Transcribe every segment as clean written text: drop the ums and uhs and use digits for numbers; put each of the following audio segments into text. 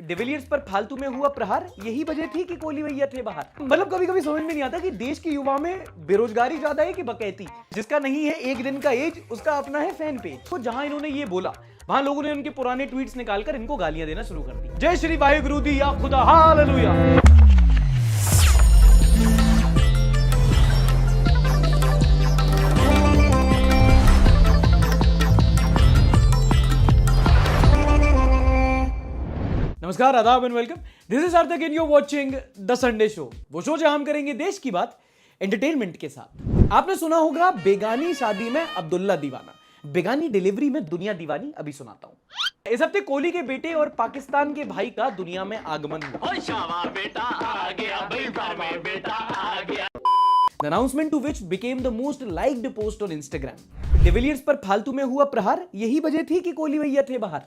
De Villiers पर फालतू में हुआ प्रहार, यही वजह थी कि कोहली भैया थे बाहर। मतलब कभी कभी समझ में नहीं आता कि देश के युवा में बेरोजगारी ज्यादा है कि बकैती। जिसका नहीं है एक दिन का एज, उसका अपना है फैन पेज। तो जहां इन्होंने ये बोला वहां लोगों ने उनके पुराने ट्वीट्स निकालकर इनको गालियां देना शुरू कर दी। जय श्री वाहिगुरु दी या खुदा, हालेलुया। नमस्कार, आदाब and welcome. This is Sarthak and you are watching the Sunday show. वो शो जहां हम करेंगे देश की बात एंटरटेनमेंट के साथ। आपने सुना होगा बेगानी शादी में अब्दुल्ला दीवाना, बेगानी डिलीवरी में दुनिया दीवानी। अभी सुनाता हूं। इस हफ्ते कोहली के बेटे और पाकिस्तान के भाई का दुनिया में आगमन हुआ। The announcement to which became the most liked post on Instagram. De Villiers पर फालतू में हुआ प्रहार, यही वजह थी कि कोहली भैया थे बाहर।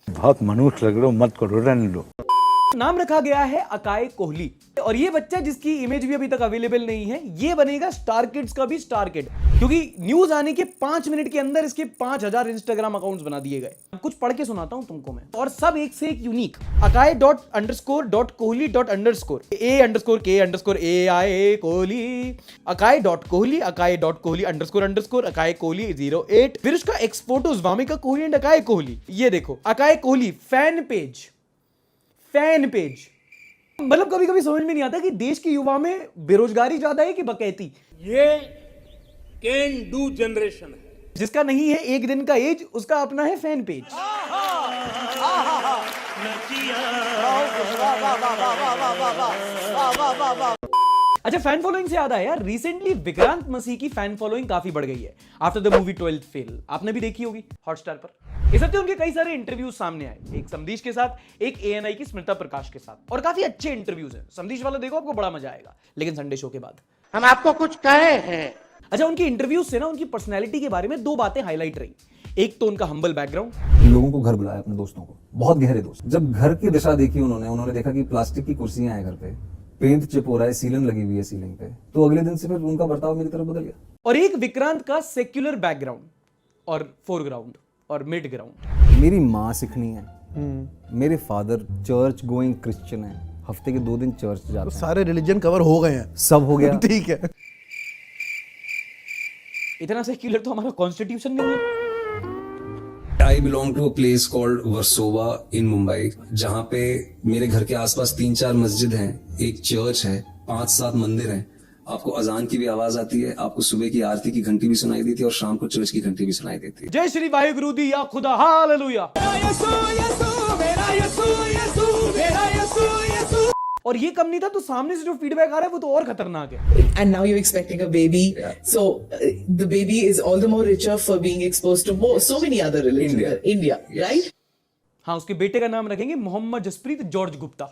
बहुत मनुष्य लग रहे हो, मत करो, रहने दो। नाम रखा गया है अकाय कोहली, और ये बच्चा जिसकी इमेज भी अभी तक अवेलेबल नहीं है, ये बनेगा स्टार किड्स का भी स्टार किड, क्योंकि न्यूज आने के 5 मिनट के अंदर इसके 5000 इंस्टाग्राम अकाउंट्स बना दिए गए। कुछ पढ़ के सुनाता हूं तुमको मैं, और सब एक से एक unique. akai._.kohli__ke_ai Kohli, akai.kohli, akai.kohli__अकाय Kohli 08। फिर उसका एक्सपोर्टोज वामिका कोहली एंड अकाय कोहली। ये देखो अकाय कोहली फैन पेज। मतलब कभी कभी समझ में नहीं आता कि देश के युवा में बेरोजगारी ज्यादा है कि बकैती। ये कैन डू जनरेशन है। जिसका नहीं है एक दिन का एज, उसका अपना है फैन पेज। अच्छा, फैन फॉलोइंग से याद आया यार, रिसेंटली विक्रांत मसीह की फैन फॉलोइंग काफी बढ़ गई है after the movie 12th fail. आपने भी देखी होगी हॉटस्टार पर। इस हफ्ते उनके कई सारे इंटरव्यूज सामने आए, एक समदीश के साथ, एक ANI की स्मिता प्रकाश के साथ, और काफी अच्छे इंटरव्यूज हैं। समदीश वाला देखो, आपको बड़ा मजा आएगा, लेकिन संडे शो के बाद। हम आपको कुछ कहे हैं। अच्छा, उनकी इंटरव्यूज से ना उनकी पर्सनैलिटी के बारे में 2 बातें हाईलाइट रही। एक तो उनका हम्बल बैकग्राउंड। लोगों को घर बुलाया, अपने दोस्तों को, बहुत गहरे दोस्त। जब घर की दिशा देखी उन्होंने देखा कि प्लास्टिक की कुर्सियां हैं घर पे, पेंट चिप हो रहा है, सीलन लगी हुई है सीलिंग पे, तो अगले दिन से फिर उनका बर्ताव मेरी तरफ बदल गया। और एक विक्रांत का सेक्युलर बैकग्राउंड और फोरग्राउंड और मिड ग्राउंड। मेरी माँ सिखनी है, मेरे फादर चर्च गोइंग क्रिश्चियन है, हफ्ते के 2 दिन चर्च जाते हैं। सारे रिलीजन कवर हो गए हैं, सब हो गया। ठीक है। इतना सेक्युलर तो हमारा कॉन्स्टिट्यूशन नहीं है। I belong to a place called Versova in Mumbai, जहाँ पे मेरे घर के आसपास 3-4 मस्जिद हैं, एक चर्च है, 5-7 मंदिर हैं। आपको अजान की भी आवाज आती है, आपको सुबह की आरती की घंटी भी सुनाई देती है, और शाम को चर्च की घंटी भी सुनाई देती है। जय श्री वाहिगुरु दी या खुदा, हालेलुया। और ये कम नहीं था, तो सामने से जो फीडबैक आ रहा है वो तो और खतरनाक है। And now you're expecting a baby, so the baby is all the more richer for being exposed to so many other religions. India, right? हाँ, उसके बेटे का नाम रखेंगे मोहम्मद जसप्रीत जॉर्ज गुप्ता।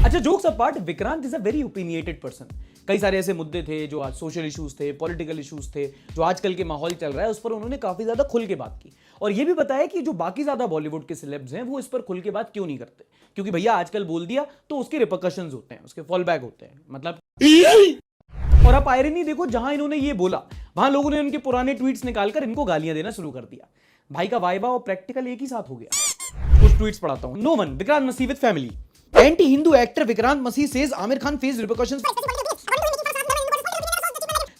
अच्छा, jokes apart, Vikrant is a very opinionated person. कई सारे ऐसे मुद्दे थे जो आज सोशल इश्यूज थे, पॉलिटिकल इश्यूज थे, जो आजकल के माहौल चल रहा है, उस पर उन्होंने काफी ज्यादा खुल के बात की। और ये भी बताया कि जो बाकी ज्यादा बॉलीवुड के सेलेब्स हैं वो इस पर खुल के बात क्यों नहीं करते, क्योंकि भैया आजकल बोल दिया तो उसके रिपरकशंस होते हैं, उसके फॉल बैक होते हैं। मतलब और आप आयरनी देखो, जहां इन्होंने ये बोला वहां लोगों ने उनके पुराने ट्वीट्स निकालकर इनको गालियां देना शुरू कर दिया। भाई का वाइबा और प्रैक्टिकल एक ही साथ हो गया। कुछ ट्वीट्स पढ़ाता हूं। No one Vikrant Massey with family. Anti Hindu actor Vikrant Massey says Aamir Khan face repercussions.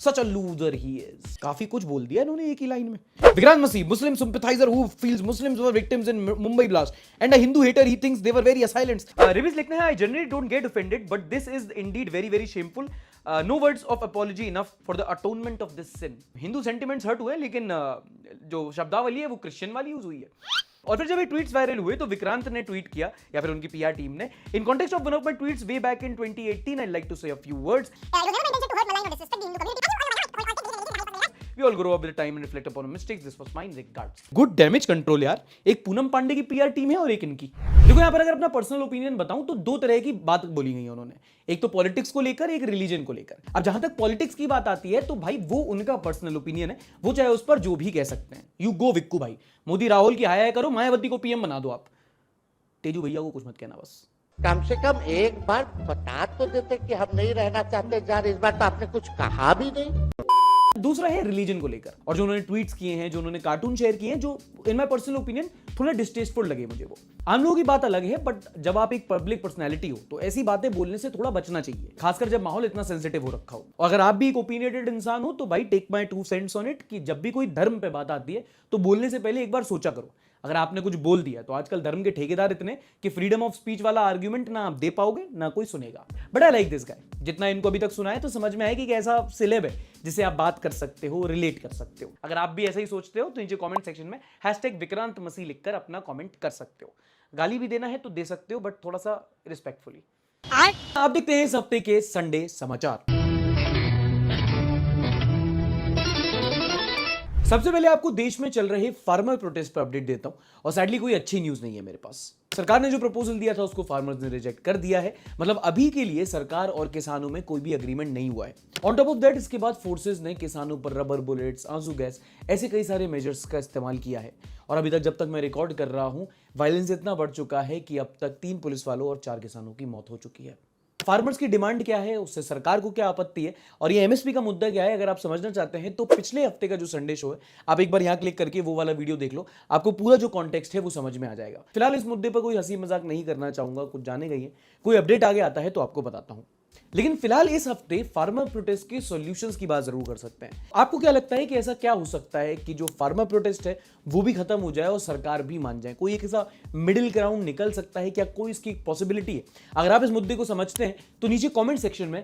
Such a loser he is। काफी कुछ बोल दिया इन्होंने एक ही लाइन में। विक्रांत मसीह, Muslim sympathizer who feels Muslims were victims in Mumbai blast, and a Hindu hater he thinks they were very assailants। रिविज लिखने हैं, I generally don't get offended, but this is indeed very very shameful। No words of apology enough for the atonement of this sin। Hindu sentiments hurt हुए, लेकिन जो शब्दावली है वो Christian वाली use हुई है। और फिर जब ये ट्वीट्स वायरल हुए तो विक्रांत ने ट्वीट किया, या फिर उनकी PR टीम ने, in context of one of my tweets way back in 2018, I'd like to say a few words। We all grow up with time and reflect upon our mistakes. This was mine, regards। Good damage control यार। एक पूनम पांडे की PR team है और एक इनकी। देखो यहाँ पर अगर अपना पर्सनल ओपिनियन बताऊं तो 2 तरह की बात बोली गई है उन्होंने, एक तो पॉलिटिक्स को लेकर, एक रिलीजन को लेकर। अब जहां तक पॉलिटिक्स की बात आती है तो भाई वो उनका पर्सनल ओपिनियन है, वो चाहे उस पर जो भी कह सकते हैं। यू गो विक्कू भाई, मोदी राहुल की हाय करो, मायावती को PM बना दो आप, तेजू भैया को कुछ मत कहना बस। कम से कम एक बार बता तो देते कि हम नहीं रहना चाहते यार, इस बार तो आपने कुछ कहा भी नहीं। दूसरा है रिलीजन को लेकर, और जो उन्होंने ट्वीट्स किए हैं, जो उन्होंने कार्टून शेयर किए हैं, जो इन माय पर्सनल ओपिनियन थोड़ा डिस्टेस्टफुल लगे मुझे वो। आम लोगों की बात अलग है, बट जब आप एक पब्लिक पर्सनैलिटी हो तो ऐसी बातें बोलने से थोड़ा बचना चाहिए, खासकर जब माहौल इतना सेंसिटिव हो रखा हो। और अगर आप भी एक ओपिनियटेड इंसान हो तो भाई take my 2 cents on it कि जब भी कोई धर्म पे बात आती है तो बोलने से पहले एक बार सोचा करो। अगर आपने कुछ बोल दिया तो आजकल धर्म के ठेकेदार इतने कि फ्रीडम ऑफ स्पीच वाला आर्ग्यूमेंट ना आप दे पाओगे ना कोई सुनेगा। But I like this guy. जितना इनको अभी तक सुना है तो समझ में आएगा कि ऐसा सिलेब है जिसे आप बात कर सकते हो, रिलेट कर सकते हो। अगर आप भी ऐसा ही सोचते हो तो नीचे कमेंट सेक्शन में #विक्रांत मसीह लिखकर अपना कमेंट कर सकते हो। गाली भी देना है तो दे सकते हो, बट थोड़ा सा रिस्पेक्टफुली। आप देखते हैं इस हफ्ते के संडे समाचार। सबसे पहले आपको देश में चल रहे फार्मर प्रोटेस्ट पर अपडेट देता हूं, और सैडली कोई अच्छी न्यूज नहीं है मेरे पास। सरकार ने जो प्रपोजल दिया था उसको फार्मर्स ने रिजेक्ट कर दिया है। मतलब अभी के लिए सरकार और किसानों में कोई भी एग्रीमेंट नहीं हुआ है। ऑन टॉप ऑफ दैट इसके बाद फोर्सेस ने किसानों पर रबर बुलेट्स, आंसू गैस, ऐसे कई सारे मेजर्स का इस्तेमाल किया है। और अभी तक जब तक मैं रिकॉर्ड कर रहा हूं वायलेंस इतना बढ़ चुका है कि अब तक 3 पुलिस वालों और 4 किसानों की मौत हो चुकी है। फार्मर्स की डिमांड क्या है, उससे सरकार को क्या आपत्ति है, और ये एमएसपी का मुद्दा क्या है, अगर आप समझना चाहते हैं तो पिछले हफ्ते का जो संडे शो है आप एक बार यहां क्लिक करके वो वाला वीडियो देख लो। आपको पूरा जो कॉन्टेक्स्ट है वो समझ में आ जाएगा। फिलहाल इस मुद्दे पर कोई हंसी मजाक नहीं करना चाहूंगा, कुछ जाने गई है। कोई अपडेट आगे आता है तो आपको बताता हूं। लेकिन फिलहाल इस हफ्ते फार्मर प्रोटेस्ट के सॉल्यूशंस की बात जरूर कर सकते हैं। आपको क्या लगता है कि ऐसा क्या हो सकता है कि जो फार्मर प्रोटेस्ट है वो भी खत्म हो जाए और सरकार भी मान जाए? कोई एक ऐसा मिडिल ग्राउंड निकल सकता है? क्या कोई इसकी पॉसिबिलिटी है? अगर आप इस मुद्दे को समझते हैं तो नीचे कमेंट सेक्शन में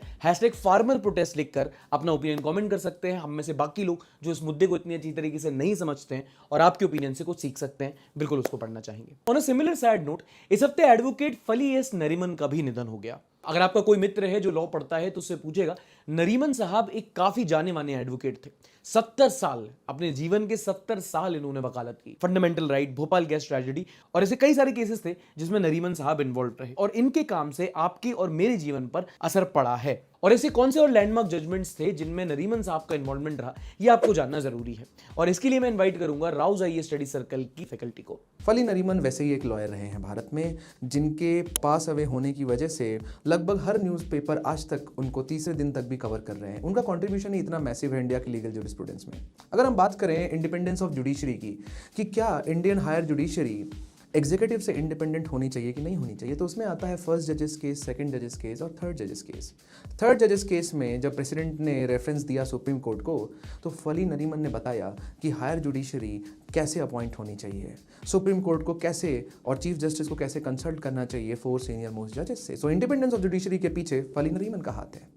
#फार्मर प्रोटेस्ट लिखकर अपना ओपिनियन कमेंट कर सकते हैं। हम में से बाकी लोग जो इस मुद्दे को इतनी अच्छी तरीके से नहीं समझते हैं और आपके ओपिनियन से कुछ सीख सकते हैं, बिल्कुल उसको पढ़ना चाहेंगे। On a similar sad note, इस हफ्ते एडवोकेट फली एस नरीमन का भी निधन हो गया। अगर आपका कोई मित्र है जो लॉ पढ़ता है तो उससे पूछेगा, नरीमन साहब एक काफी जाने माने एडवोकेट थे। 70 साल, अपने जीवन के 70 साल इन्होंने वकालत की। Fundamental right, Bhopal gas tragedy और ऐसे कई सारे केसेस थे जिसमें नरीमन साहब इन्वॉल्व रहे, और इनके काम से आपके और मेरे जीवन पर असर पड़ा है। और ऐसे कौन से और लैंडमार्क जजमेंट्स थे जिनमें नरीमन साहब का इन्वॉल्वमेंट रहा, ये आपको जानना जरूरी है। और इसके लिए मैं इन्वाइट करूंगा राउज आईए स्टडी सर्कल की फैकल्टी को। फली नरीमन वैसे ही एक लॉयर रहे हैं भारत में, जिनके पास अवे होने की वजह से लगभग हर न्यूज़पेपर आज तक उनको तीसरे दिन तक भी कवर कर रहे हैं। उनका कंट्रीब्यूशन ही इतना मैसिव है इंडिया की लीगल जूरिस्प्रूडेंस में। अगर हम बात करें इंडिपेंडेंस ऑफ जुडिशरी की, कि क्या इंडियन हायर जुडिशरी एग्जीक्यूटिव से इंडिपेंडेंट होनी चाहिए कि नहीं होनी चाहिए, तो उसमें आता है फर्स्ट जजेस केस, सेकंड जजेस केस और थर्ड जजेस केस। थर्ड जजेस केस में जब प्रेसिडेंट ने रेफरेंस दिया सुप्रीम कोर्ट को, तो फली नरीमन ने बताया कि हायर जुडिशरी कैसे अपॉइंट होनी चाहिए, सुप्रीम कोर्ट को कैसे और चीफ जस्टिस को कैसे कंसल्ट करना चाहिए 4 सीनियर मोस्ट जजेस से। सो इंडिपेंडेंस ऑफ जुडिशरी के पीछे फली नरीमन का हाथ है।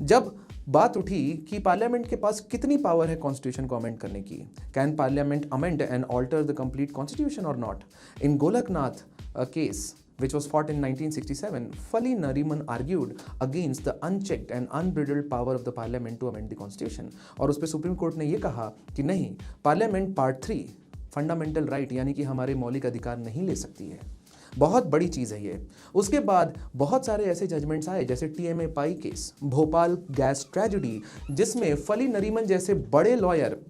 जब बात उठी कि पार्लियामेंट के पास कितनी पावर है कॉन्स्टिट्यूशन को अमेंड करने की, can parliament amend and alter the complete constitution और not, in Golaknath case which was fought in 1967, Fali Nariman argued against the unchecked and unbridled power of the parliament to amend the constitution। और उस पर supreme court ने ये कहा कि नहीं, parliament part 3 fundamental right यानी कि हमारे मौलिक अधिकार नहीं ले सकती है। बहुत बड़ी चीज़ है ये। उसके बाद बहुत सारे ऐसे जजमेंट्स आए, जैसे TMA पाई केस, भोपाल गैस ट्रेजेडी, जिसमें फली नरीमन जैसे बड़े लॉयर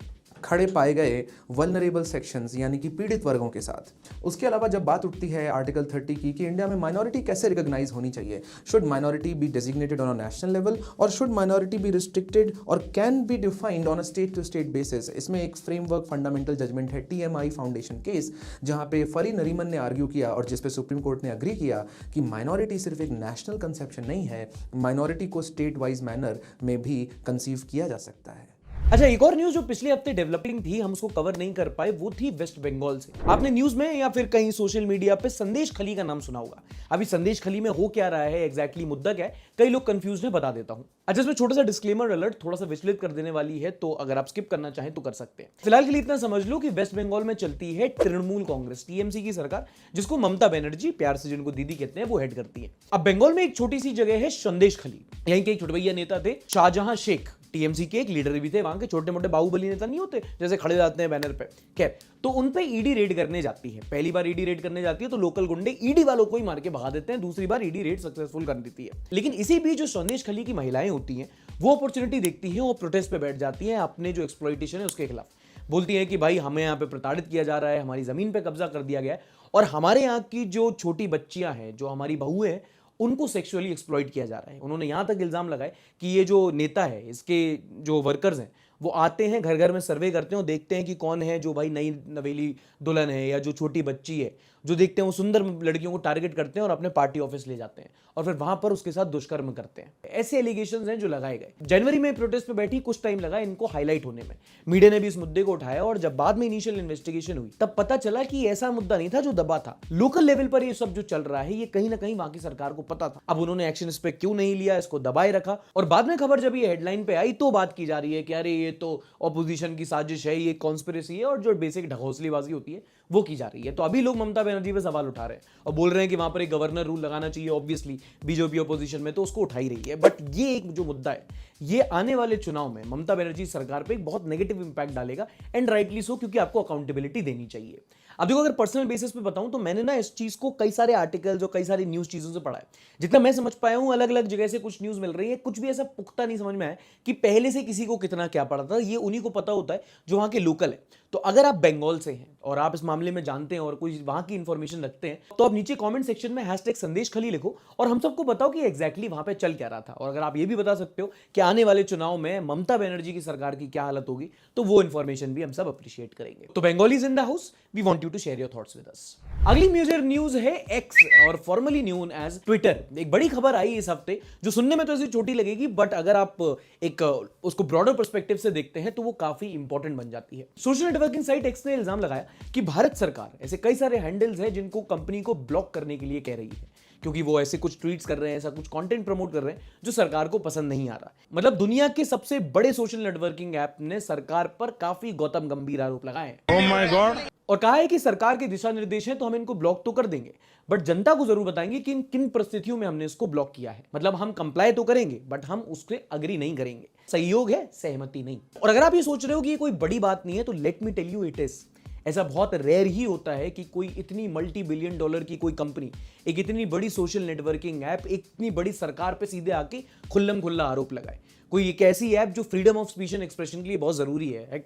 खड़े पाए गए वल्नरेबल सेक्शंस यानी कि पीड़ित वर्गों के साथ। उसके अलावा जब बात उठती है आर्टिकल 30 की कि इंडिया में माइनॉरिटी कैसे रिकॉग्नाइज होनी चाहिए, should minority be designated on a national level और शुड माइनॉरिटी बी रिस्ट्रिक्टेड और can be defined on a state to state basis. इसमें एक फ्रेमवर्क फंडामेंटल जजमेंट है TMI फाउंडेशन केस, जहां पे फली नरीमन ने आर्ग्यू किया और जिस पे सुप्रीम कोर्ट ने अग्री किया कि माइनॉरिटी सिर्फ एक नेशनल कंसेप्शन नहीं है, माइनॉरिटी को स्टेट वाइज मैनर में भी कंसीव किया जा सकता है। अच्छा, एक और न्यूज जो पिछले हफ्ते डेवलपिंग थी, हम उसको कवर नहीं कर पाए, वो थी वेस्ट बंगाल से। आपने न्यूज में या फिर कहीं सोशल मीडिया पे संदेश खली का नाम सुना होगा। अभी संदेश खली में हो क्या रहा है, एग्जैक्टली मुद्दा क्या है, कई लोग कंफ्यूज है, बता देता हूं। अच्छा, इसमें छोटा सा डिस्क्लेमर अलर्ट थोड़ा सा विचलित कर देने वाली है, तो अगर आप स्किप करना चाहें तो कर सकते हैं। फिलहाल के लिए इतना समझ लो कि वेस्ट बंगाल में चलती है तृणमूल कांग्रेस TMC की सरकार, जिसको ममता बनर्जी, प्यार से जिनको दीदी कहते हैं, वो हेड करती है। अब बंगाल में एक छोटी सी जगह है संदेश खली। यहीं के एक छोटे भैया नेता थे शाहजहां शेख, TMC के एक लीडर भी थे। वहां के छोटे मोटे बाहुबली नेता नहीं होते जैसे खड़े जाते हैं बैनर पे, खैर, तो उन पे ईडी रेड करने जाती है। पहली बार ईडी रेड करने जाती है तो लोकल गुंडे ईडी वालों को ही मार के भगा देते हैं, दूसरी बार ईडी रेड सक्सेसफुल कर देती है। लेकिन इसी बीच जो संदेश खली की महिलाएं होती हैं वो अपॉर्चुनिटी देखती हैं और प्रोटेस्ट पे बैठ जाती हैं अपने जो एक्सप्लॉइटेशन है उसके खिलाफ। बोलती हैं कि भाई हमें यहाँ पे प्रताड़ित किया जा रहा है, हमारी जमीन पे कब्जा कर दिया गया है और हमारे यहाँ की जो छोटी बच्चियां हैं, जो हमारी बहुएं हैं, उनको सेक्सुअली एक्सप्लॉइट किया जा रहा है। उन्होंने यहां तक इल्जाम लगाए कि ये जो नेता है, इसके जो वर्कर्स हैं, वो आते हैं, घर घर में सर्वे करते हैं और देखते हैं कि कौन है जो भाई नई नवेली दुल्हन है या जो छोटी बच्ची है, जो देखते हैं वो सुंदर लड़कियों को टारगेट करते हैं और अपने पार्टी ऑफिस ले जाते हैं और फिर वहां पर उसके साथ दुष्कर्म करते हैं। ऐसे एलिगेशंस हैं जो लगाए गए। जनवरी में प्रोटेस्ट पे बैठी, कुछ टाइम लगा इनको हाईलाइट होने में, मीडिया ने भी इस मुद्दे को उठाया और जब बाद में इनिशियल इन्वेस्टिगेशन हुई तब पता चला कि ऐसा मुद्दा नहीं था जो दबा था। लोकल लेवल पर ये सब जो चल रहा है ये कहीं ना कहीं वहां की सरकार को पता था। अब उन्होंने एक्शन इस पे क्यों नहीं लिया, इसको दबाए रखा और बाद में खबर जब ये हेडलाइन पे आई तो बात की जा रही है कि अरे ये तो ऑपोजिशन की साजिश है, ये कॉन्स्पिरेसी है और जो बेसिक ढकोसलीबाजी होती है वो की जा रही है। तो अभी लोग ममता बनर्जी पे सवाल उठा रहे हैं और बोल रहे हैं कि वहां पर एक गवर्नर रूल लगाना चाहिए, ऑब्वियसली बीजेपी ऑपोजिशन में तो उसको उठाई रही है। बट ये एक जो मुद्दा है ये आने वाले चुनाव में ममता बनर्जी सरकार पे एक बहुत नेगेटिव इंपैक्ट डालेगा एंड राइटली सो, क्योंकि आपको अकाउंटेबिलिटी देनी चाहिए। अब देखो, अगर पर्सनल बेसिस पे बताऊं तो मैंने ना इस चीज को कई सारे आर्टिकल्स और कई सारी न्यूज चीजों से पढ़ा है। जितना मैं समझ पाया हूं अलग अलग जगह से कुछ न्यूज मिल रही है, कुछ भी ऐसा पुख्ता नहीं समझ में आया कि पहले से किसी को कितना क्या पड़ा था। ये उन्हीं को पता होता है जो वहां के लोकल है। तो अगर आप बंगाल से हैं और आप इस मामले में जानते हैं और कोई वहां की इंफॉर्मेशन रखते हैं तो आप नीचे कमेंट सेक्शन में #संदेश खली लिखो और हम सबको बताओ कि एग्जैक्टली वहां पे चल क्या रहा था। और अगर आप ये भी बता सकते हो कि आने वाले चुनाव में ममता बनर्जी की सरकार की क्या हालत होगी तो वो इंफॉर्मेशन भी हम सब अप्रिशिएट करेंगे। तो Bengalis in the house, we want you to share your thoughts with us. अगली मेजर न्यूज है एक्स और फॉर्मली नोन एज ट्विटर। एक बड़ी खबर आई इस हफ्ते जो सुनने में तो ऐसी छोटी लगेगी बट अगर आप एक उसको ब्रॉडर पर्सपेक्टिव से देखते हैं तो वो काफी इंपॉर्टेंट बन जाती है। सोशल नेटवर्किंग साइट एक्स ने इल्जाम लगाया कि भारत सरकार ऐसे कई सारे हैंडल्स हैं जिनको कंपनी को ब्लॉक करने के लिए कह रही है क्योंकि वो ऐसे कुछ ट्वीट्स कर रहे हैं, ऐसा कुछ कंटेंट प्रमोट कर रहे हैं जो सरकार को पसंद नहीं आ रहा। मतलब दुनिया के सबसे बड़े सोशल नेटवर्किंग ऐप ने सरकार पर काफी गौतम गंभीर आरोप लगाए हैं। Oh my God! और कहा है कि सरकार के दिशा निर्देश हैं तो हम इनको ब्लॉक तो कर देंगे बट जनता को जरूर बताएंगे कि किन परिस्थितियों में हमने इसको ब्लॉक किया है। मतलब हम कंप्लाई तो करेंगे बट हम उससे अग्री नहीं करेंगे। सहयोग है, सहमति नहीं। और अगर आप ये सोच रहे हो कि ये कोई बड़ी बात नहीं है तो let me tell you it is. ऐसा बहुत रेयर ही होता है कि कोई इतनी $multi-billion की कोई कंपनी, एक इतनी बड़ी सोशल नेटवर्किंग ऐप, एक इतनी बड़ी सरकार पे सीधे आके खुल्लम खुल्ला आरोप लगाए। कोई एक ऐसी ऐप जो freedom of speech and expression के लिए बहुत जरूरी है।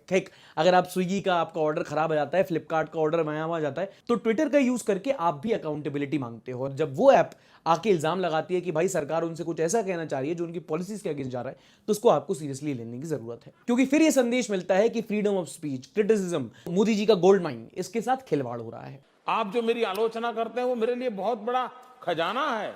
अगर आप स्विगी का आपका ऑर्डर खराब आ जाता है, फ्लिपकार्ट का ऑर्डर वहां आ जाता है तो ट्विटर का यूज करके आप भी अकाउंटेबिलिटी मांगते हो। और जब वो ऐप आके इल्जाम लगाती है कि भाई सरकार उनसे कुछ ऐसा कहना चाह रही है जो उनकी पॉलिसीज के अगेंस्ट जा रहा है तो उसको आपको सीरियसली लेने की जरूरत है। क्योंकि फिर ये संदेश मिलता है कि freedom of speech, criticism, Modi ji का गोल्ड माइन, इसके साथ खिलवाड़ हो रहा है। आप जो मेरी आलोचना करते हैं वो मेरे लिए बहुत बड़ा खजाना है,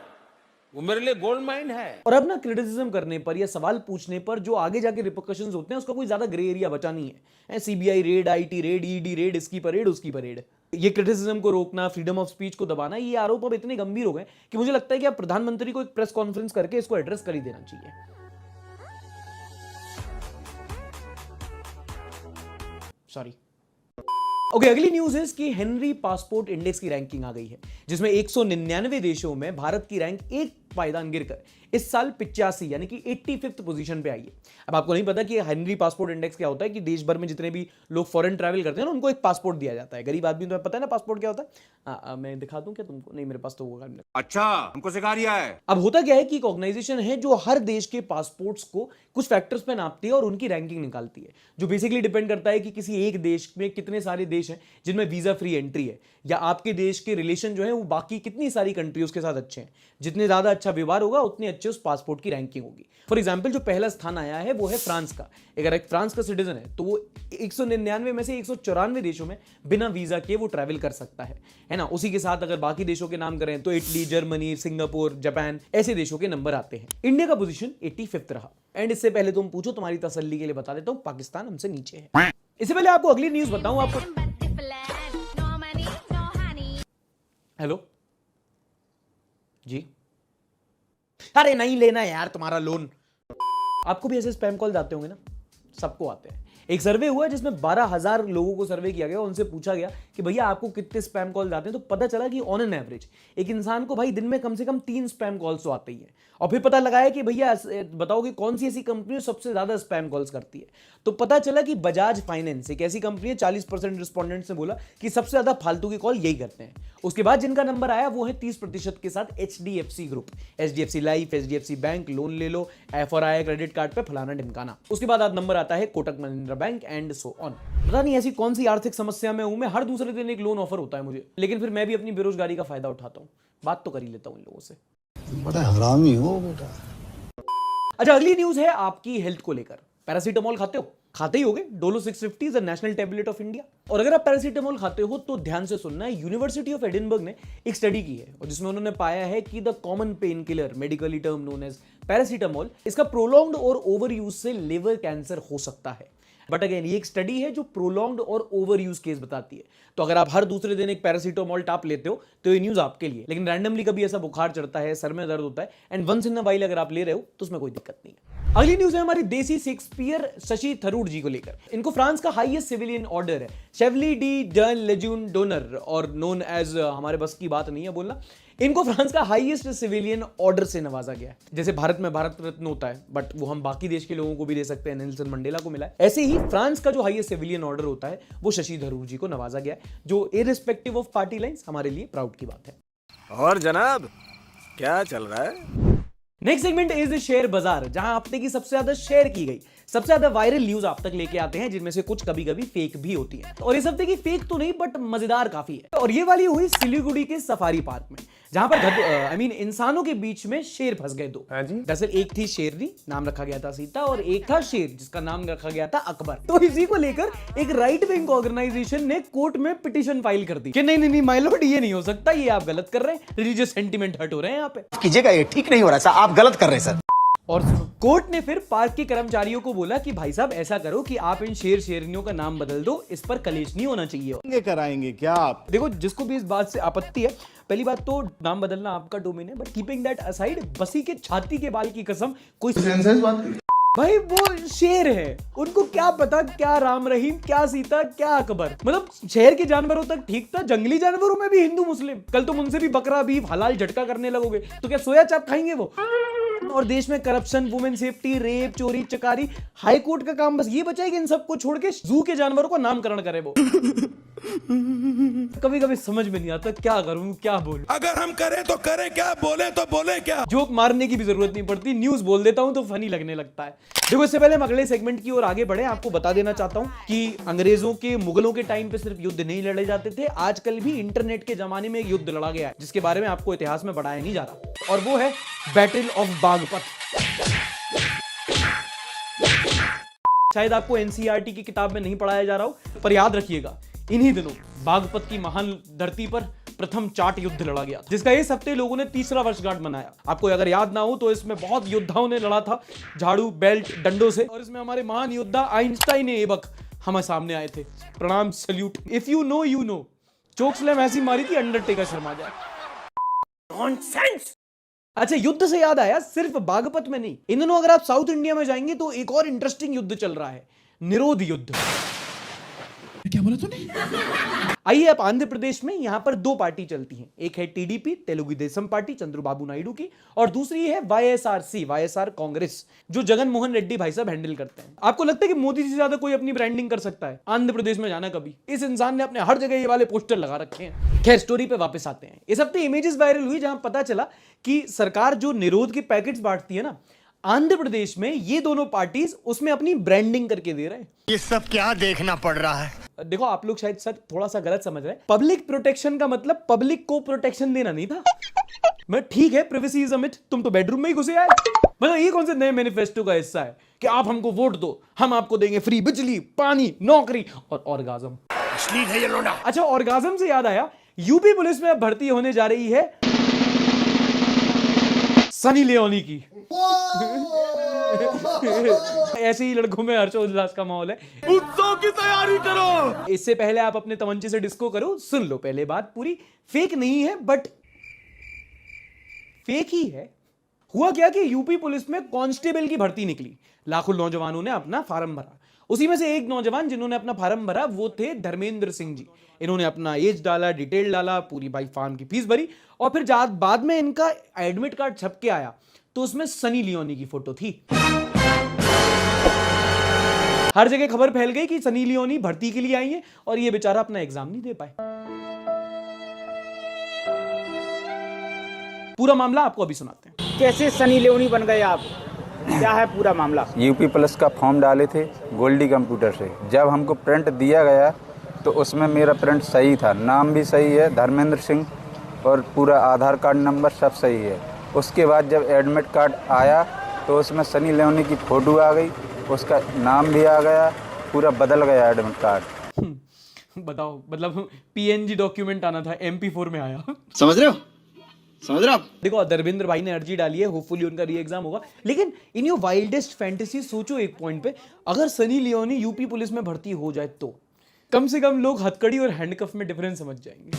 वो मेरे लिए गोल्ड माइन है। और अब ना क्रिटिसिज्म करने पर या सवाल पूछने पर जो आगे जाके रिपोर्कशंस होते हैं उसका कोई ज्यादा ग्रे एरिया बचा नहीं है। CBI red, IT red, ED red, इसकी पर रेड, उसकी पर रेड। ये क्रिटिसिज्म को रोकना, फ्रीडम ऑफ स्पीच को दबाना, ये आरोप अब इतने गंभीर हो गए कि मुझे लगता है कि अब प्रधानमंत्री को एक प्रेस कॉन्फ्रेंस करके इसको एड्रेस कर ही देना चाहिए। सॉरी। ओके, अगली न्यूज है कि हेनरी पासपोर्ट इंडेक्स की रैंकिंग आ गई है जिसमें 199 देशों में भारत की रैंक एक पायदान गिरकर इस साल 85 यानी कि 85th पोजीशन पे आई है। अब आपको नहीं पता कि हेनरी पासपोर्ट इंडेक्स क्या होता है कि देश भर में जितने भी लोग फॉरेन ट्रैवल करते हैं ना उनको एक पासपोर्ट दिया जाता है। गरीब आदमी तुम्हें पता है ना पासपोर्ट क्या होता है? मैं दिखा दूं क्या तुमको? नहीं, मेरे पास तो होगा। अच्छा, हमको सिखा रिया है। अब होता क्या है कि एक ऑर्गेनाइजेशन है जो हर देश के पासपोर्ट्स को कुछ फैक्टर्स पे नापती है और उनकी रैंकिंग निकालती है, जो बेसिकली डिपेंड करता है कि किसी एक देश में कितने सारे देश हैं जिनमें वीजा फ्री एंट्री है, या आपके देश के रिलेशन जो है वो बाकी कितनी सारी कंट्रीज के साथ अच्छे हैं। जितने ज्यादा अच्छा व्यवहार होगा उतने अच्छे उस पासपोर्ट की रैंकिंग होगी। फॉर एग्जाम्पल जो पहला स्थान आया है वो है फ्रांस का। अगर एक फ्रांस का सिटीजन है तो वो 199 में से 194 देशों में बिना वीजा के वो ट्रैवल कर सकता है ना। उसी के साथ अगर बाकी देशों के नाम करें तो इटली, जर्मनी, सिंगापुर, जापान, ऐसे देशों के नंबर आते हैं। इंडिया का पोजीशन 85th रहा। एंड इससे पहले तुम पूछो, तुम्हारी तसल्ली के लिए बता देता हूं, पाकिस्तान हमसे नीचे है। इससे पहले आपको अगली न्यूज बताऊं। आपको हेलो जी, अरे नहीं लेना यार तुम्हारा लोन। आपको भी ऐसे स्पैम कॉल आते होंगे ना? सबको आते हैं। एक सर्वे हुआ जिसमें 12,000 लोगों को सर्वे किया गया, उनसे पूछा गया कि भैया आपको कितने स्पैम कॉल्स आते हैं, तो पता चला कि ऑन एन एवरेज एक इंसान को भाई दिन में कम से कम 3 स्पैम कॉल्स तो आते ही हैं। और फिर पता लगाया कि भैया बताओ कि कौन सी ऐसी कंपनी सबसे ज्यादा स्पैम कॉल्स करती है, तो पता चला कि बजाज फाइनेंस एक ऐसी कंपनी है। 40% रिस्पोंडेंट्स ने बोला कि सबसे ज्यादा फालतू की कॉल यही करते हैं। उसके बाद जिनका नंबर आया वो है 30% के साथ HDFC group, HDFC life, HDFC bank, loan ले लो, FRI क्रेडिट कार्ड पे फलाना ढिमकाना। उसके बाद नंबर आता है Kotak Mahindra bank and so on. पता नहीं ऐसी कौन सी आर्थिक समस्या में हूं मैं, हर दूसरे दिन एक लोन ऑफर होता है मुझे, लेकिन फिर मैं भी अपनी बेरोजगारी का फायदा उठाता हूं। बात तो कर ही लेता हूं इन लोगों से। बड़ा हरामी हो बेटा। अच्छा, अगली न्यूज है आपकी हेल्थ को लेकर। पैरासीटामोल खाते हो? खाते ही होगे Dolo 650 is the national tablet of India. और अगर आप पैरासीटामोल खाते हो तो ध्यान से सुनना है, यूनिवर्सिटी ऑफ एडिनबर्ग ने एक स्टडी की है और जिसमें उन्होंने पाया है कि the common pain killer medically term known as paracetamol, इसका प्रोलॉन्ग्ड और ओवर यूज से लिवर कैंसर हो सकता है। बट अगेन ये एक स्टडी है जो प्रोलॉन्ग्ड और ओवर यूज केस बताती है। तो अगर आप हर दूसरे दिन एक पैरासीटामोल टाप लेते हो तो ये न्यूज आपके लिए, लेकिन रैंडमली कभी ऐसा बुखार चढ़ता है, सर में दर्द होता है and once in a while अगर आप ले रहे हो तो उसमें कोई दिक्कत नहीं है। अगली न्यूज है हमारी देसी शेक्सपियर शशि थरूर जी को लेकर। इनको फ्रांस का हाईएस्ट सिविलियन ऑर्डर है शेवली डी डन लेज्यून डोनर और नोन एज, हमारे बस की बात नहीं है बोलना, इनको फ्रांस का हाईएस्ट सिविलियन ऑर्डर से नवाजा गया है। जैसे भारत में भारत रत्न होता है बट वो हम बाकी देश के लोगों को भी दे सकते हैं, नेल्सन मंडेला को मिला है, ऐसे ही फ्रांस का जो हाईएस्ट सिविलियन ऑर्डर होता है वो शशि थरूर जी को नवाजा गया है, जो इररिस्पेक्टिव ऑफ पार्टी लाइंस हमारे लिए प्राउड की बात है। और जनाब क्या चल रहा है? नेक्स्ट सेगमेंट इज शेयर बाजार, जहां हफ्ते की सबसे ज्यादा शेयर की गई सबसे ज्यादा वायरल न्यूज आप तक लेके आते हैं, जिनमें से कुछ कभी कभी फेक भी होती है। और इस हफ्ते की फेक तो नहीं बट मजेदार काफी है। और ये वाली हुई सिलीगुड़ी के सफारी पार्क में, जहां पर इंसानों के बीच में शेर फंस गए दो। दरअसल एक थी शेरनी, नाम रखा गया था सीता, और एक था शेर जिसका नाम रखा गया था अकबर। तो इसी को लेकर एक राइट विंग ऑर्गेनाइजेशन ने कोर्ट में पिटीशन फाइल कर दी कि नहीं माय लॉर्ड ये नहीं हो सकता, ये आप गलत कर रहे हैं, रिलीजियस सेंटीमेंट हर्ट हो रहे हैं यहाँ पे, कीजिएगा, ये ठीक नहीं हो रहा सर, आप गलत कर रहे हैं सर। और कोर्ट ने फिर पार्क के कर्मचारियों को बोला कि भाई साहब ऐसा करो कि आप इन शेर शेरनियों का नाम बदल दो, इस पर कलेश नहीं होना चाहिए। कराएंगे क्या आप? देखो जिसको भी इस बात से आपत्ति है, पहली बात तो नाम बदलना आपका डोमेन है, बट कीपिंग दैट असाइड, बसी के छाती के बाल की कसम कोई भाई वो शेर है, उनको क्या पता क्या राम रहीम, क्या सीता, क्या अकबर। मतलब शहर के जानवरों तक ठीक था, जंगली जानवरों में भी हिंदू मुस्लिम। कल तुम उनसे भी बकरा बीफ हलाल झटका करने लगोगे तो क्या सोया चाप खाएंगे वो? और देश में करप्शन, वुमेन सेफ्टी, रेप, चोरी, चकारी, हाई कोर्ट का काम बस ये बचा है कि इन सबको छोड़ के जू के जानवरों का नामकरण करे वो। कभी कभी समझ में नहीं आता क्या करूं क्या बोलूं। अगर हम करें तो करें क्या, बोले तो बोले क्या। जोक मारने की भी जरूरत नहीं पड़ती, न्यूज बोल देता हूं तो फनी लगने लगता है। देखो इससे पहले हम अगले सेगमेंट की ओर आगे बढ़े, आपको बता देना चाहता हूं कि अंग्रेजों के, मुगलों के टाइम पे सिर्फ युद्ध नहीं लड़े जाते थे, आजकल भी इंटरनेट के जमाने में एक युद्ध लड़ा गया है जिसके बारे में आपको इतिहास में पढ़ाया नहीं जा रहा, और वो है बैटल ऑफ बागपत। शायद आपको एनसीईआरटी की किताब में नहीं पढ़ाया जा रहा हो, पर याद रखिएगा इन्हीं दिनों बागपत की महान धरती पर प्रथम चाट युद्ध लड़ा गया था, जिसका इस हफ्ते लोगों ने 3रा वर्षगांठ मनाया। आपको अगर याद ना हो तो इसमें बहुत योद्धाओं ने लड़ा था झाड़ू, बेल्ट, डंडों से, और इसमें हमारे महान योद्धा आइंस्टाइन एबक हमारे सामने आए थे। प्रणाम, salute, if you know you know. Chokeslam ऐसी मारी थी अंडरटेकर शर्मा जाए। नॉनसेंस। अच्छा, युद्ध से याद आया, सिर्फ बागपत में नहीं, इन दिनों अगर आप साउथ इंडिया में जाएंगे तो एक और इंटरेस्टिंग युद्ध चल रहा है, निरोध युद्ध। क्या बोला तूने? आइए आप आंध्र प्रदेश में, यहां पर 2 पार्टी चलती हैं, एक है टीडीपी तेलुगु देशम पार्टी चंद्रबाबू नायडू की, और दूसरी है वाईएसआरसी वाईएसआर कांग्रेस, जो जगन मोहन रेड्डी भाई साहब हैंडल करते हैं। आपको लगता है कि मोदी से ज्यादा कोई अपनी ब्रांडिंग कर सकता है? आंध्र प्रदेश में जाना कभी, इस इंसान ने अपने हर जगह ये वाले पोस्टर लगा रखे हैं। खैर स्टोरी पे वापस आते हैं। इस हफ्ते इमेजेस वायरल हुई जहां पता चला कि सरकार जो निरोध के पैकेट्स बांटती है ना, आंध्र प्रदेश में ये दोनों पार्टीज उसमें अपनी ब्रांडिंग करके दे रहे हैं। ये सब क्या देखना पड़ रहा है? देखो आप लोग शायद सर थोड़ा सा गलत समझ रहे हैं। पब्लिक प्रोटेक्शन का मतलब पब्लिक को प्रोटेक्शन देना नहीं था। मैं ठीक है, प्रिवेसी इज अ मिथ, तुम तो बेडरूम में ही घुसे आए। मतलब ये कौन से नए मैनिफेस्टो का हिस्सा है कि आप हमको वोट दो, हम आपको देंगे फ्री बिजली, पानी, नौकरी और ऑर्गाज्म। अच्छा, ऑर्गाज्म से याद आया, यूपी पुलिस में अब भर्ती होने जा रही है सनी लियोनी की। ऐसे ही लड़कों में हर्षोल्लास का माहौल है, उत्सव की तैयारी करो। इससे पहले आप अपने तमंचे से डिस्को करो। सुन लो पहले बात पूरी, फेक नहीं है बट फेक ही है। हुआ क्या कि यूपी पुलिस में कांस्टेबल की भर्ती निकली, लाखों नौजवानों ने अपना फार्म भरा। उसी में से एक नौजवान जिन्होंने अपना फार्म भरा वो थे धर्मेंद्र सिंह जी। इन्होंने अपना एज डाला, डिटेल डाला, पूरी भाई फार्म की फीस भरी, और फिर बाद में इनका एडमिट कार्ड छप के आया तो उसमें सनी लियोनी की फोटो थी। हर जगह खबर फैल गई कि सनी लियोनी भर्ती के लिए आई है और ये बेचारा अपना एग्जाम नहीं दे पाए। पूरा मामला आपको अभी सुनाते हैं। कैसे सनी लियोनी बन गए आप, क्या है पूरा मामला? यूपी प्लस का फॉर्म डाले थे गोल्डी कंप्यूटर से, जब हमको प्रिंट दिया गया तो उसमें मेरा प्रिंट सही था, नाम भी सही है धर्मेंद्र सिंह, और पूरा आधार कार्ड नंबर सब सही है। उसके बाद जब एडमिट कार्ड आया तो उसमें सनी लियोनी की फ़ोटो आ गई, उसका नाम भी आ गया, पूरा बदल गया एडमिट कार्ड। बताओ, मतलब PNG डॉक्यूमेंट आना था, MP4 में आया। समझ रहे हो आप? देखो, धर्मेंद्र भाई ने अर्जी डाली है, होपफुली उनका री एग्जाम होगा। लेकिन इन योर वाइल्डेस्ट फैंटेसी सोचो एक पॉइंट पे, अगर सनी लियोनी यूपी पुलिस में भर्ती हो जाए तो कम से कम लोग हथकड़ी और हैंडकफ में डिफरेंस समझ जाएंगे।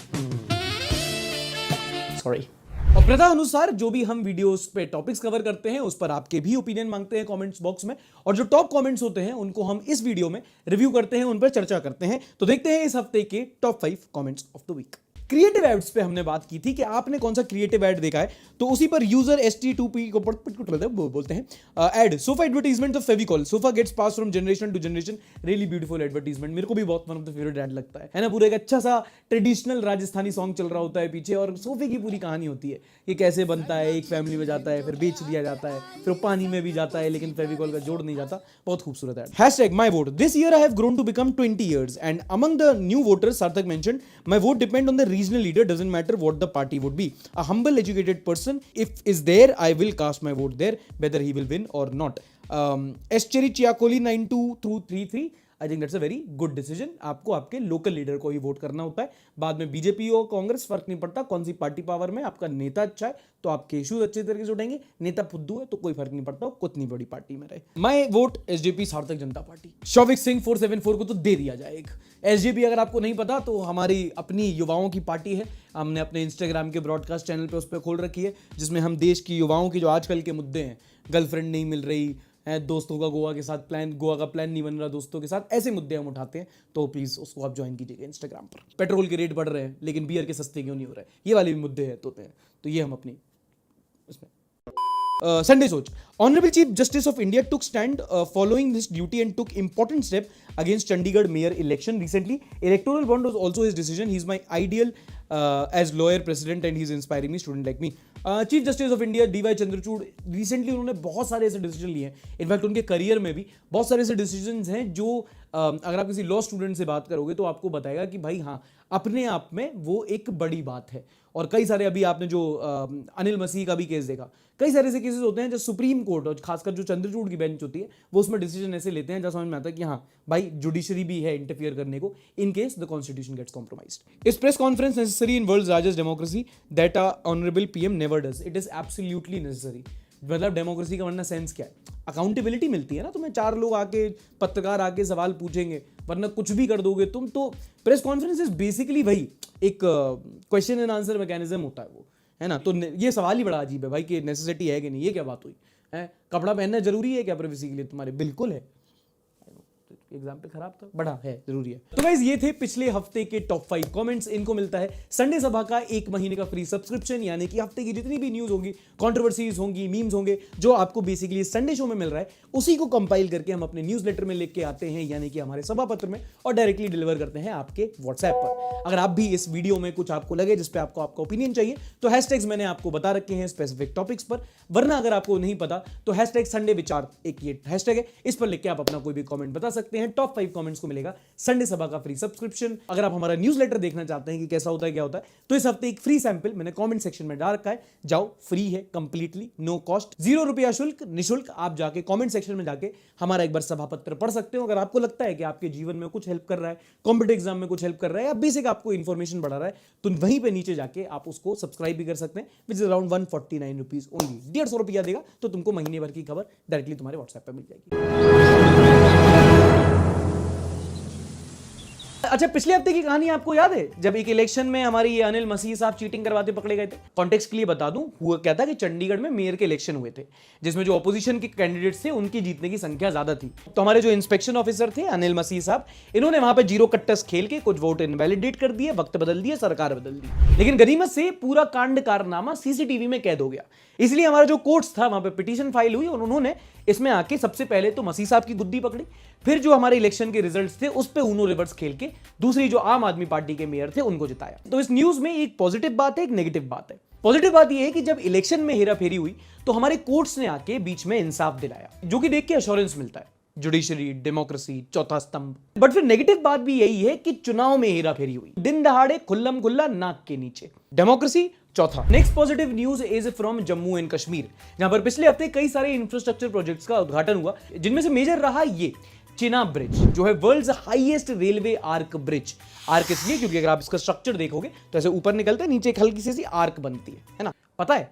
सॉरी। और प्रथा अनुसार जो भी हम वीडियोस पे टॉपिक्स कवर करते हैं उस पर आपके भी ओपिनियन मांगते हैं कमेंट्स बॉक्स में, और जो टॉप कमेंट्स होते हैं उनको हम इस वीडियो में रिव्यू करते हैं, उन पर चर्चा करते हैं। तो देखते हैं इस हफ्ते के top 5 comments of the week. Creative ads पे हमने बात की थी कि आपने कौन सा क्रिएटिव एड देखा है, तो उसी पर यूजर ST2P को बोलते हैं ad sofa advertisement of Fevicol, sofa gets pass from generation to generation, really beautiful advertisement. मेरे को भी बहुत one of the favourite ad लगता है ना। पूरा एक अच्छा सा ट्रेडिशनल राजस्थानी सॉन्ग चल रहा होता है पीछे, और सोफे की पूरी कहानी होती है, ये कैसे बनता है, एक फैमिली में जाता है, फिर बेच दिया जाता है, फिर पानी में भी जाता है, लेकिन फेविकॉल का जोड़ नहीं जाता। बहुत खूबसूरत ad. Hashtag my vote, this year I have grown to become 20 years and among the new voters, Sarthak mentioned, my vote depend on the regional leader, doesn't matter what the party would be. A humble educated person, if is there, I will cast my vote there, whether he will win or not. S Cherry Chiakoli 9233, I think that's a very good decision. आपको आपके local leader को ही vote करना होता है, बाद में BJP हो कांग्रेस फर्क नहीं पड़ता, कौन सी पार्टी पावर में। आपका नेता अच्छा है तो आपके इश्यूज अच्छे तरीके से उठाएंगे, नेता फुद्दू है तो कोई फर्क नहीं पड़ता, कितनी बड़ी पार्टी में रहे। माय वोट SJP सार्थक जनता पार्टी। शौविक सिंह 474 को तो दे दिया जाए। SJP अगर आपको नहीं पता तो हमारी अपनी युवाओं की पार्टी है, हमने अपने इंस्टाग्राम के ब्रॉडकास्ट चैनल पे उस पर खोल रखी है, जिसमें हम देश की युवाओं की जो आजकल के मुद्दे हैं, गर्लफ्रेंड नहीं मिल रही है, दोस्तों का गोवा के साथ प्लान, गोवा का प्लान नहीं बन रहा दोस्तों के साथ, ऐसे मुद्दे हम उठाते हैं। तो प्लीज उसको आप ज्वाइन कीजिएगा इंस्टाग्राम पर। पेट्रोल के रेट बढ़ रहे हैं लेकिन बियर के सस्ते क्यों नहीं हो रहे, ये वाले भी मुद्दे हैं तो ये हम अपनी इसमें Sunday Soch. Honorable Chief Justice of India took stand following this duty and took important step against Chandigarh mayor election recently. Electoral bond was also his decision. He's my ideal as lawyer president and he's inspiring me, student like me. Chief justice of India DY Chandrachud, recently उन्होंने बहुत सारे ऐसे decision लिए हैं, in fact उनके career में भी बहुत सारे ऐसे डिसीजंस हैं जो अगर आप किसी लॉ स्टूडेंट से बात करोगे तो आपको बताएगा कि भाई हाँ, अपने आप में वो एक बड़ी बात है। और कई सारे, अभी आपने जो अनिल मसीह का भी केस देखा, कई सारे ऐसे केसेस होते हैं जो सुप्रीम कोर्ट और खासकर जो चंद्रचूड़ की बेंच होती है वो उसमें डिसीजन ऐसे लेते हैं जहाँ समझ में आता है कि हाँ भाई जुडिशरी भी है इंटरफियर करने को in case the constitution gets compromised. इस press conference necessary in world's largest democracy that a honourable PM never does, it is absolutely necessary. मतलब डेमोक्रेसी का वरना सेंस क्या है, अकाउंटेबिलिटी मिलती है ना तुम्हें, 4 लोग आके, पत्रकार आके सवाल पूछेंगे, वरना कुछ भी कर दोगे तुम। तो प्रेस कॉन्फ्रेंस इज बेसिकली वही एक क्वेश्चन एंड आंसर मैकेनिज्म होता है वो, है ना। तो ये सवाल ही बड़ा अजीब है भाई कि नेसेसिटी है कि नहीं, ये क्या बात हुई है, कपड़ा पहनना जरूरी है क्या प्राइवेसी के लिए तुम्हारे, बिल्कुल है। एग्जाम्पल खराब था, बड़ा है, जरूरी है। तो गाइस ये थे पिछले हफ्ते के टॉप 5 कमेंट्स। इनको मिलता है संडे सभा का 1 महीने का फ्री सब्सक्रिप्शन, यानी कि हफ्ते की जितनी भी न्यूज होंगी, कंट्रोवर्सीज होंगी, मीम्स होंगे, जो आपको बेसिकली संडे शो में मिल रहा है, उसी को कंपाइल करके हम अपने न्यूज़लेटर में लेके आते हैं, यानी कि हमारे सभा पत्र में, और डायरेक्टली डिलीवर करते हैं आपके व्हाट्सएप पर। अगर आप भी इस वीडियो में कुछ आपको लगे जिस पे आपको आपका ओपिनियन चाहिए तो हैशटैग्स मैंने आपको बता रखे हैं स्पेसिफिक टॉपिक्स पर, वरना अगर आपको नहीं पता तो हैशटैग संडे विचार एक ये हैशटैग है, इस पर लिख के आप अपना कोई भी कमेंट बता सकते हैं। टॉप 5 कमेंट्स को मिलेगा संडे सभा का फ्री सब्सक्रिप्शन। अगर आप हमारा न्यूज़लेटर देखना चाहते हैं कि कैसा होता है क्या होता है, तो इस हफ्ते एक फ्री सैंपल मैंने कमेंट सेक्शन में डाल रखा है, जाओ, फ्री है, कंप्लीटली नो कॉस्ट, 0 रुपया शुल्क, निशुल्क। आप जाके कमेंट सेक्शन में जाके हमारा एक बार सभा पत्र पढ़ सकते हो। अगर आपको लगता है कि आपके जीवन में कुछ हेल्प कर रहा है, कॉम्पिटिटिव एग्जाम में कुछ हेल्प कर रहा है, या बेसिक आपको इंफॉर्मेशन बढ़ा रहा है, तो वहीं पे नीचे जाके आप उसको सब्सक्राइब भी कर सकते हैं, which is around 149 rupees only. 150 रुपया देगा तो तुमको महीने भर की खबर डायरेक्टली तुम्हारे व्हाट्सएप पे मिल जाएगी। अच्छा, पिछले हफ्ते की कहानी आपको याद है जब एक इलेक्शन में हमारी ये अनिल मसीह साहब चीटिंग करवाते पकड़े गए थे। कॉन्टेक्स्ट के लिए बता दूं, हुआ क्या था कि चंडीगढ़ में मेयर के इलेक्शन हुए थे, जिसमें जो ऑपोजिशन के कैंडिडेट्स थे उनकी जीतने की संख्या ज्यादा थी। तो हमारे जो इंस्पेक्शन ऑफिसर थे अनिल मसीह साहब, इन्होंने वहां पे 0 कट्टस खेल के कुछ वोट इनवैलिडेट कर दिए, वक्त बदल दिए, सरकार बदल दी। लेकिन गनीमत से पूरा कांड कारनामा CCTV में कैद हो गया, इसलिए हमारा जो कोर्ट्स था वहां पे पिटीशन फाइल हुई और उन्होंने इसमें आके सबसे पहले तो मसीह साहब की गुद्दी पकड़ी, फिर जो हमारे इलेक्शन के रिजल्ट्स थे उस पे उनो रिवर्स खेल के दूसरी जो आम आदमी पार्टी के मेयर थे उनको जिताया। तो इस न्यूज में एक पॉजिटिव बात है, एक नेगेटिव बात है। पॉजिटिव बात यह है कि जब इलेक्शन में हेराफेरी हुई तो हमारे कोर्ट्स ने आके बीच में इंसाफ दिलाया, जो कि देख के एश्योरेंस मिलता है, जुडिशरी, डेमोक्रेसी, चौथा स्तंभ। बट फिर नेगेटिव बात भी यही है कि चुनाव में हेराफेरी हुई, दिन दहाड़े खुल्लम खुल्ला नाक के नीचे। डेमोक्रेसी चौथा, next positive news is from Jammu and Kashmir, जहां पर पिछले हफ्ते कई सारे इंफ्रास्ट्रक्चर प्रोजेक्ट्स का उद्घाटन हुआ, जिनमें से मेजर रहा ये चिनाब ब्रिज, जो है world's highest railway arch bridge. Arch इसलिए क्योंकि अगर आप इसका स्ट्रक्चर देखोगे तो ऐसे ऊपर निकलता है, नीचे एक हल्की सी आर्क बनती है ना, पता है?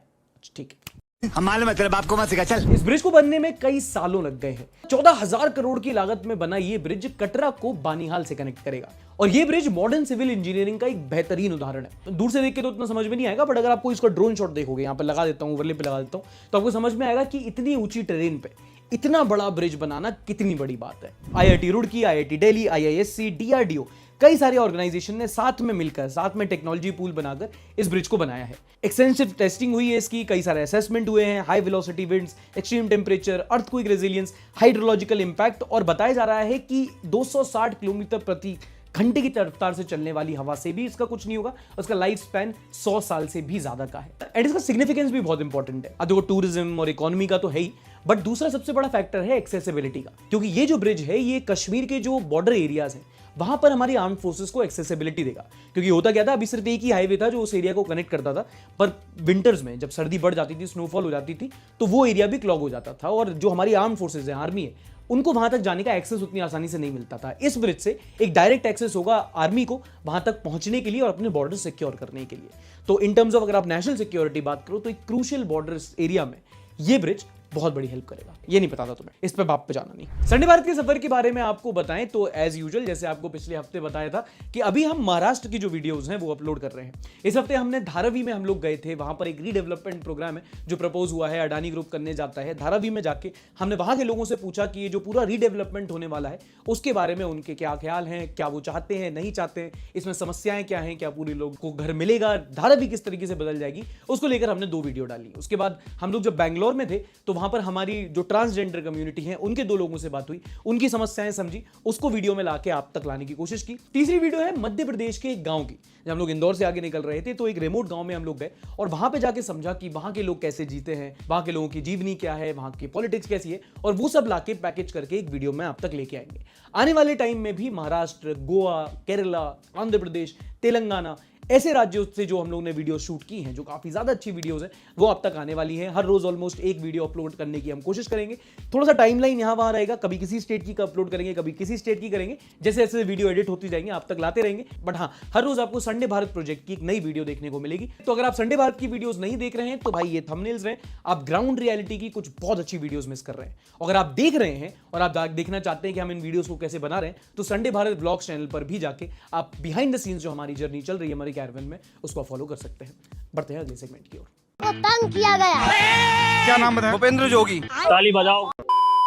ठीक है, हम मालूम है, तेरे बाप को मत सिखा, चल। इस ब्रिज को बनने में कई सालों लग गए हैं। 14,000 करोड़ की लागत में बना ये ब्रिज कटरा को बानीहाल से कनेक्ट करेगा, और ये ब्रिज मॉडर्न सिविल इंजीनियरिंग का एक बेहतरीन उदाहरण है। दूर से देख के तो उतना समझ में नहीं आएगा, बट अगर आपको इसका ड्रोन शॉट देखोगे, यहाँ पे लगा देता हूँ, ओवरले पे लगा देता हूँ, तो आपको समझ में आएगा कि इतनी ऊंची टेरेन पे इतना बड़ा ब्रिज बनाना कितनी बड़ी बात है। IIT Roorkee, IIT Delhi, IISc, DRDO, कई सारे ऑर्गेनाइजेशन ने साथ में मिलकर, साथ में टेक्नोलॉजी पूल बनाकर इस ब्रिज को बनाया है। एक्सटेंसिव टेस्टिंग हुई है इसकी, कई सारे असेसमेंट हुए हैं, high velocity winds, extreme temperature, earthquake resilience, hydrological impact, और बताया जा रहा है कि 260 किलोमीटर प्रति घंटे की रफ्तार से चलने वाली हवा से भी इसका कुछ नहीं होगा। उसका लाइफ स्पैन 100 साल से भी ज्यादा का है, एंड इसका सिग्निफिकेंस भी बहुत इंपॉर्टेंट है। अब देखो, टूरिज्म और इकोनॉमी का तो है ही, बट दूसरा सबसे बड़ा फैक्टर है एक्सेसिबिलिटी का, क्योंकि ये जो ब्रिज है ये कश्मीर के जो बॉर्डर एरियाज हैं वहां पर हमारी आर्म्ड फोर्सेस को एक्सेसिबिलिटी देगा। क्योंकि होता क्या था, अभी सिर्फ एक ही हाईवे था जो उस एरिया को कनेक्ट करता था, पर विंटर्स में जब सर्दी बढ़ जाती थी, स्नोफॉल हो जाती थी, तो वो एरिया भी क्लॉग हो जाता था, और जो हमारी आर्म्ड फोर्सेज है, आर्मी है, उनको वहां तक जाने का एक्सेस उतनी आसानी से नहीं मिलता था। इस ब्रिज से एक डायरेक्ट एक्सेस होगा आर्मी को वहां तक पहुंचने के लिए और अपने बॉर्डर सिक्योर करने के लिए। तो इन टर्म्स ऑफ अगर आप नेशनल सिक्योरिटी बात करो तो एक क्रूशियल बॉर्डर एरिया में ये ब्रिज बहुत बड़ी हेल्प करेगा। ये नहीं पता था तुम्हें, इस पे बाप पे जाना नहीं। संडे भारत के सफर के बारे में आपको बताएं तो एज यूजुअल, जैसे आपको पिछले हफ्ते बताया था कि अभी हम महाराष्ट्र की जो वीडियोस हैं वो अपलोड कर रहे हैं। इस हफ्ते हमने धारावी में हम लोग गए थे, वहां पर एक रीडेवलपमेंट प्रोग्राम है जो प्रपोज हुआ है, अडानी ग्रुप करने जाता है। धारावी में जाके हमने वहां के लोगों से पूछा कि ये जो पूरा रीडेवलपमेंट होने वाला है उसके बारे में उनके क्या ख्याल हैं, क्या वो चाहते हैं, नहीं चाहते हैं, इसमें समस्याएं क्या हैं, क्या पूरे लोग को घर मिलेगा, धारावी किस तरीके से बदल जाएगी, उसको लेकर हमने 2 वीडियो डाली। उसके बाद हम लोग जब बैंगलोर में थे तो वहां पर हमारी जो ट्रांसजेंडर कम्युनिटी है उनके 2 लोगों से बात हुई, उनकी समस्याएं समझी, उसको वीडियो में लाके आप तक लाने की कोशिश की। तीसरी वीडियो है मध्य प्रदेश के एक गांव की। जब हम लोग इंदौर से आगे निकल रहे थे तो एक रिमोट गांव में हम लोग गए और वहां पे जाके समझा कि वहां के लोग कैसे जीते हैं, वहां के लोगों की जीवनी क्या है, वहां की पॉलिटिक्स कैसी है, और वो सब लाके पैकेज करके एक वीडियो में आप तक लेके आएंगे। आने वाले टाइम में भी महाराष्ट्र, गोवा, केरला, आंध्र प्रदेश, तेलंगाना, ऐसे राज्यों से जो हम लोग ने वीडियो शूट की हैं, जो काफी ज्यादा अच्छी वीडियोस हैं, वो अब तक आने वाली हैं। हर रोज ऑलमोस्ट एक वीडियो अपलोड करने की हम कोशिश करेंगे। थोड़ा सा टाइमलाइन यहाँ वहां रहेगा, कभी किसी स्टेट की अपलोड करेंगे, कभी किसी स्टेट की करेंगे, जैसे जैसे वीडियो एडिट होती जाएंगे आप तक लाते रहेंगे। बट हाँ, हर रोज आपको संडे भारत प्रोजेक्ट की एक नई वीडियो देखने को मिलेगी। तो अगर आप संडे भारत की वीडियोस नहीं देख रहे हैं तो भाई ये थंबनेल्स रहे, आप ग्राउंड रियलिटी की कुछ बहुत अच्छी वीडियोस मिस कर रहे हैं। अगर आप देख रहे हैं और आप देखना चाहते हैं कि हम इन वीडियोस को कैसे बना रहे हैं, तो संडे भारत ब्लॉग्स चैनल पर भी जाके आप बिहाइंड द सीन्स जो हमारी जर्नी चल रही है हमारी कैरवन में, उसको फॉलो कर सकते हैं। बढ़ते हैं अगले सेगमेंट की ओर। तंग किया गया। क्या नाम बताया? भूपेंद्र जोगी। ताली बजाओ।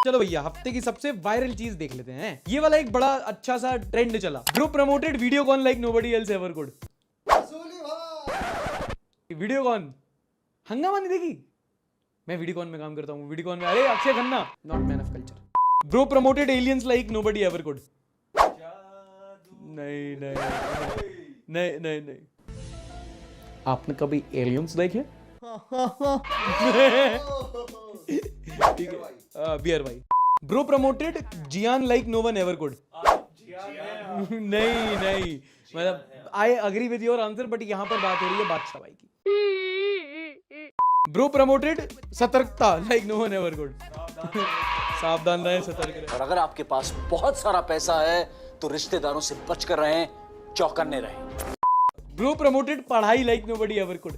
चलो भैया, हफ्ते की सबसे वायरल चीज देख लेते हैं। ये वाला एक बड़ा अच्छा सा ट्रेंड चला, group promoted Videocon like nobody else ever could. Videocon हंगामा नहीं देखी? मैं वीडियो कॉन में काम करता हूँ, वीडियो कॉन में। अरे Akshay Khanna, not man of culture. Bro promoted aliens like nobody ever could. नहीं नहीं नहीं नहीं नहीं। आपने कभी एलियंस देखे? ठीक है, बियर भाई। ब्रो प्रमोटेड जियान like no one ever could. नहीं नहीं, मतलब I agree with your answer, but यहां पर बात हो रही है बादशाह भाई की। ब्रो प्रमोटेड सतर्कता like no one ever could. सावधान रहें, सतर्क रहें। और अगर आपके पास बहुत सारा पैसा है तो रिश्तेदारों से बचकर रहें, चौकन्ने रहें। ब्रो प्रमोटेड पढ़ाई लाइक नोबडी एवर कुड।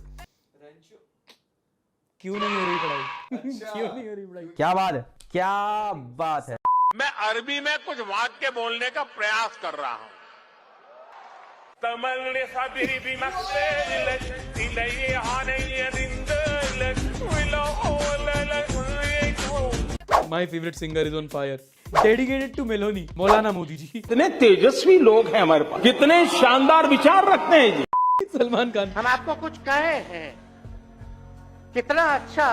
क्यों नहीं हो रही पढ़ाई? क्यों नहीं हो रही पढ़ाई? क्या बात है, क्या बात है। मैं अरबी में कुछ वाक्य बोलने का प्रयास कर रहा हूं। My favourite singer is on fire, dedicated to Meloni, मौलाना मोदी जी। इतने तेजस्वी लोग हैं हमारे पास, कितने शानदार विचार रखते हैं जी। सलमान खान। हम आपको कुछ कहे हैं, कितना अच्छा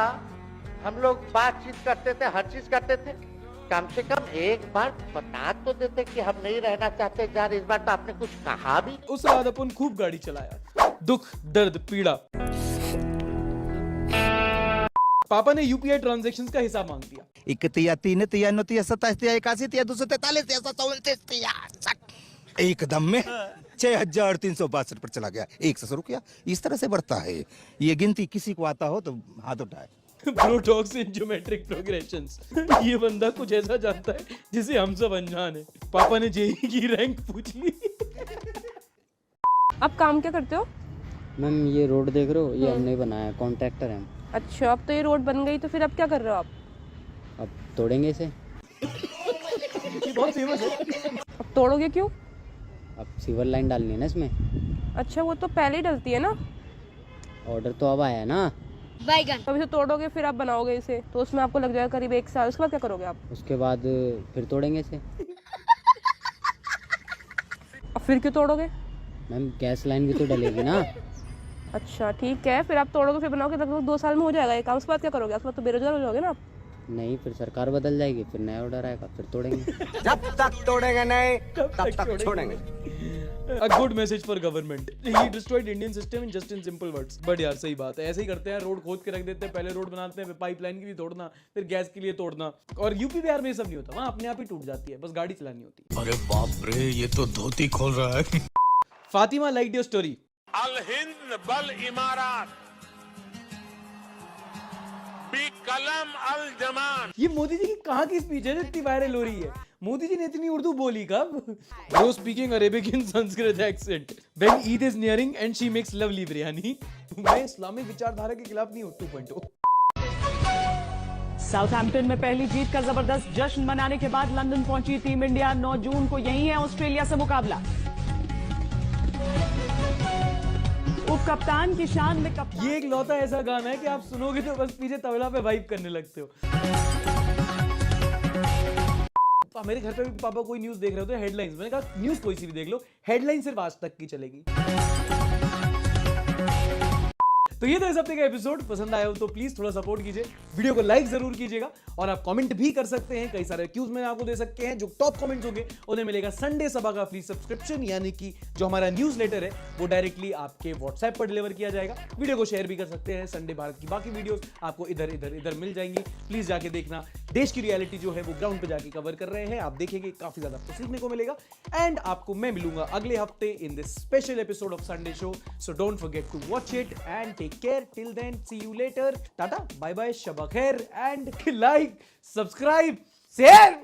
हम लोग बातचीत करते थे, हर चीज करते थे। कम से कम एक बार बता तो देते कि हम नहीं रहना चाहते यार। इस बार तो आपने कुछ कहा भी। उस रात अपन खूब गाड़ी चलाया, दुख, दर्द, पीड़ा। पापा ने यूपीआई ट्रांजैक्शंस का हिसाब मांग दिया। 1 तिया 3 तिया 9 तिया 27 तिया 81 तिया 243 तिया 734 तिया 60। एकदम में 6,362 पर चला गया, 1 से शुरू किया। इस तरह से बढ़ता है ये गिनती। किसी को आता हो तो हाथ उठाए। Bro talks in geometric progressions. ये बंदा कुछ ऐसा जानता है जिसे हम सब अनजान है। पापा ने जेई की रैंक पूछ ली। आप काम क्या करते हो? मैम ये रोड देख रहे हो, ये हमने बनाया है, कॉन्ट्रैक्टर है हम। अच्छा, अब तो ये रोड बन गई, तो फिर अब क्या कर रहे हो आप? अब तोड़ेंगे इसे। ये बहुत फेमस है। अब तोड़ोगे क्यों? अब सिवर लाइन डालनी है ना इसमें। अच्छा, वो तो पहले ही डलती है ना। ऑर्डर तो अब आया है ना। बैगन अभी तो तोड़ोगे, फिर आप बनाओगे इसे, तो उसमें आपको लग जाएगा करीब 1 साल। उसके बाद क्या करोगे आप? उसके बाद फिर तोड़ेंगे इसे। अब फिर क्यों तोड़ोगे? मैम गैस लाइन भी तो डलेगी ना। अच्छा ठीक है, फिर आप तोड़ोगे फिर बनाओगे, लगभग 2 साल में हो जाएगा ये काम। उसके बाद क्या करोगे? उसके बाद तो बेरोजगार हो जाओगे ना आप। नहीं, फिर सरकार बदल जाएगी, फिर नया ऑर्डर आएगा, फिर तोड़ेंगे। जब तक तोड़ेंगे नहीं तब तक छोड़ेंगे। A good message for government. He destroyed Indian system in just in simple words. But यार सही बात है, ऐसे ही करते हैं। रोड खोद के रख देते हैं, पहले रोड बनाते हैं, फिर पाइपलाइन के लिए तोड़ना, फिर गैस के लिए तोड़ना। और यूपी बिहार में ये सब नहीं होता, वहाँ अपने आप ही टूट जाती है, बस गाड़ी चलानी होती है। अरे बाप रे, ये तो धोती खोल रहा है। Fatima liked your story. अल हिंद बल इमारात बी कलम अल जमान। ये मोदी जी की कहाँ की स्पीच है जो इतनी वायरल हो रही है? मोदी जी ने इतनी उर्दू बोली कब? Bro speaking Arabic in Sanskrit accent. When Eid is nearing and she makes lovely biryani. मैं इस्लामिक विचारधारा के खिलाफ नहीं हूँ 2.0। साउथहैम्पटन में पहली जीत का जबरदस्त जश्न मनाने के बाद लंदन पहुंची टीम इंडिया। 9 जून को यही है ऑस्ट्रेलिया से मुकाबला। उप कप्तान की शान में कप्तान। ये एक लौता ऐसा गाना है कि आप सुनोगे तो बस पीछे तबला पे वाइब करने लगते हो। मेरे घर पे भी पापा कोई न्यूज़ देख रहे होते हैं, हेडलाइंस। मैंने कहा न्यूज़ कोई सी भी देख लो, हेडलाइन सिर्फ आज तक की चलेगी। तो ये था इस हफ्ते का एपिसोड। पसंद आया हो तो प्लीज थोड़ा सपोर्ट कीजिए, वीडियो को लाइक जरूर कीजिएगा, और आप कमेंट भी कर सकते हैं। कई सारे क्यूज में आपको दे सकते हैं। जो टॉप कमेंट्स होंगे उन्हें मिलेगा संडे सभा का फ्री सब्सक्रिप्शन, यानी कि जो हमारा न्यूज़लेटर है वो डायरेक्टली आपके व्हाट्सएप पर डिलीवर किया जाएगा। वीडियो को शेयर भी कर सकते हैं। संडे भारत की बाकी वीडियोस आपको इधर इधर इधर मिल जाएंगी, प्लीज जाके देखना। देश की रियलिटी जो है वो ग्राउंड पे जाके कवर कर रहे हैं, आप देखेंगे काफी ज्यादा आपको सीखने को मिलेगा। एंड आपको मैं मिलूंगा अगले हफ्ते in this special episode of Sunday show. So don't forget to watch it and take care. Till then, see you later, tata, bye bye, शब खैर, एंड लाइक, सब्सक्राइब, शेयर।